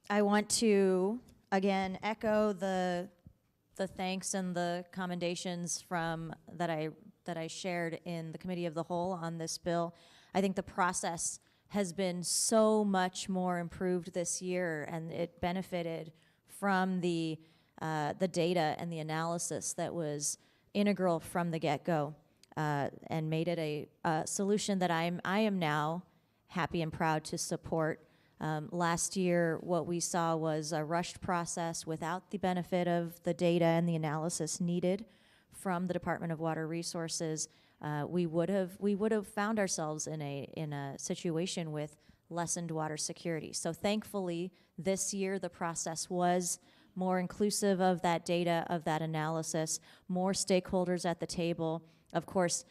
I want to, again, echo the thanks and the commendations from that I shared in the Committee of the Whole on this bill. I think the process has been so much more improved this year, and it benefited from the data and the analysis that was integral from the get-go, and made it a solution that I am now happy and proud to support. Last year, what we saw was a rushed process without the benefit of the data and the analysis needed from the Department of Water Resources. We would have found ourselves in a situation with lessened water security. So thankfully, this year the process was more inclusive of that data, of that analysis, more stakeholders at the table. Of course,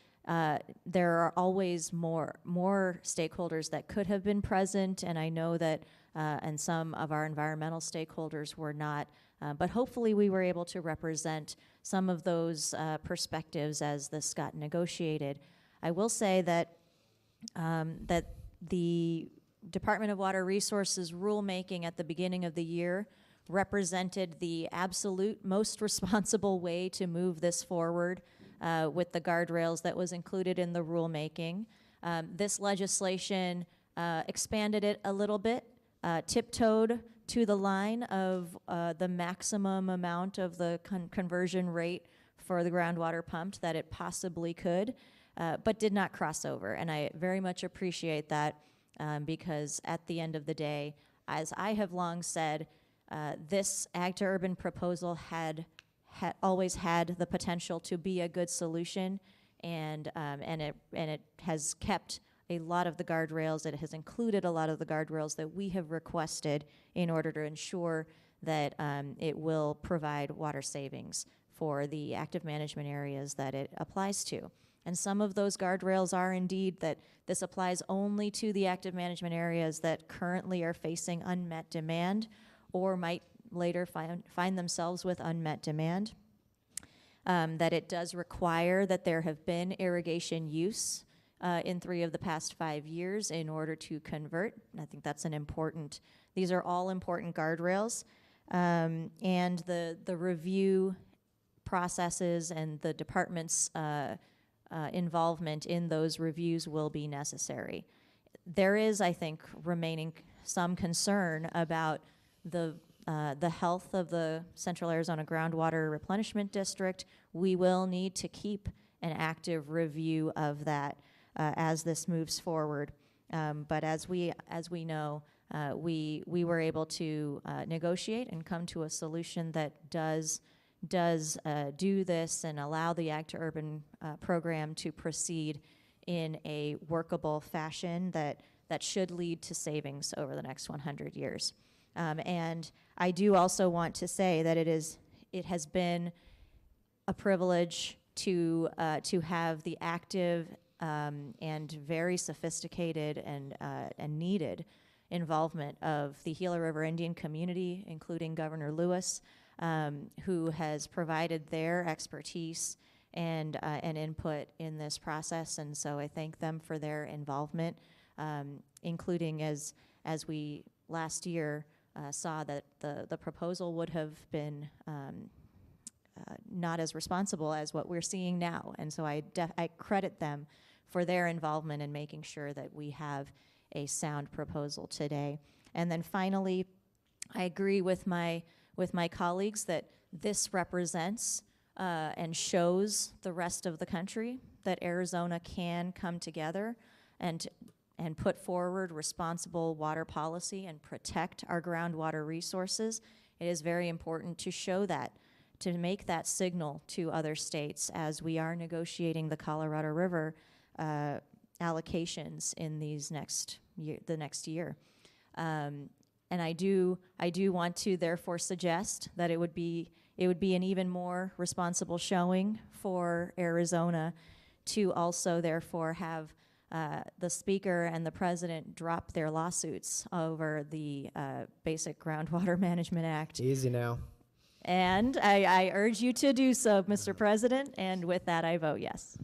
there are always more stakeholders that could have been present, and I know that and some of our environmental stakeholders were not, but hopefully we were able to represent some of those perspectives as this got negotiated. I will say that that the Department of Water Resources rulemaking at the beginning of the year represented the absolute most responsible way to move this forward with the guardrails that was included in the rulemaking. This legislation expanded it a little bit, tiptoed to the line of the maximum amount of the conversion rate for the groundwater pumped that it possibly could, but did not cross over. And I very much appreciate that because at the end of the day, as I have long said, this Ag to Urban proposal had always had the potential to be a good solution, and it has kept a lot of the guardrails. It has included a lot of the guardrails that we have requested in order to ensure that it will provide water savings for the active management areas that it applies to. And some of those guardrails are indeed that this applies only to the active management areas that currently are facing unmet demand or might later find themselves with unmet demand. That it does require that there have been irrigation use in 3 of the past 5 years in order to convert. I think that's an important, these are all important guardrails. And the review processes and the department's involvement in those reviews will be necessary. There is, I think, remaining some concern about the health of the Central Arizona Groundwater Replenishment District. We will need to keep an active review of that as this moves forward. But as we know, we were able to negotiate and come to a solution that does do this and allow the Ag to Urban program to proceed in a workable fashion that should lead to savings over the next 100 years. And I do also want to say that it has been a privilege to have the active and very sophisticated and needed involvement of the Gila River Indian community, including Governor Lewis, who has provided their expertise and input in this process. And so I thank them for their involvement, including as we last year saw that the proposal would have been not as responsible as what we're seeing now. And so I credit them for their involvement in making sure that we have a sound proposal today. And then finally, I agree with my colleagues that this represents and shows the rest of the country that Arizona can come together and put forward responsible water policy and protect our groundwater resources. It is very important to show that, to make that signal to other states as we are negotiating the Colorado River allocations in the next year. And I do want to therefore suggest that it would be an even more responsible showing for Arizona to also therefore have the Speaker and the President drop their lawsuits over the Basic Groundwater Management Act. Easy now. And I urge you to do so, Mr. President, and with that I vote yes.